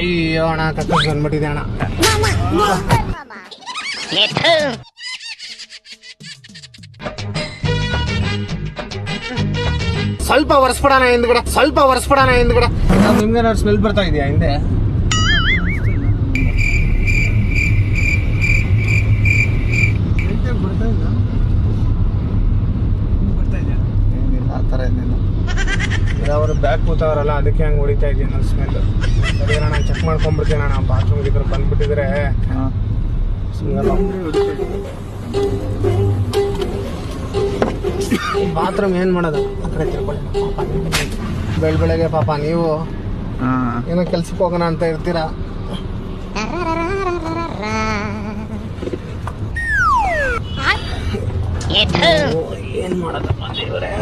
ಅಯ್ಯೋ ಅಣ್ಣ ಕಕ್ಕ ಬಂದ್ಬಿಟ್ಟಿದೆ ಅಣ್ಣ. ಸ್ವಲ್ಪ ಒರೆಸ್ಬಿಡೋಣ ಹಿಂದ್ಗಡೆ, ಸ್ವಲ್ಪ ಒರೆಸ್ಬಿಡೋಣ ಹಿಂದ್ಗಡೆ. ನಿಮ್ಗೆ ಸ್ಮೆಲ್ ಬರ್ತಾ ಇದೆಯಾ ಹಿಂದೆ? ಆ ಥರ ಏನಿಲ್ಲ, ಅವರು ಬ್ಯಾಗ್ ಕೂತವ್ರಲ್ಲ ಅದಕ್ಕೆ ಹಂಗೆ ಹೊಡಿತಾ ಇದೀನಿ ನನ್ನ ಸ್ಮೆಲ್. ಸರಿ ನಾನು ಚೆಕ್ ಮಾಡ್ಕೊಂಡ್ಬಿಡ್ತೀನಿ ಅಣ್ಣ. ಬಾತ್ರೂಮ್ಗೆ ಇದ್ರ ಬಂದ್ಬಿಟ್ಟಿದ್ರೆ ಬಾತ್ರೂಮ್ ಏನು ಮಾಡೋದು? ಆ ಕಡೆ ತಿರ್ಕೊಳ್ಳಿ ಪಾಪ. ಬೆಳಗ್ಗೆ ಪಾಪ ನೀವು ಏನೋ ಕೆಲ್ಸಕ್ಕೆ ಹೋಗೋಣ ಅಂತ ಇರ್ತೀರಾ. ಏನ್ ಮಾಡೋದಪ್ಪ ದೇವ್ರೆ.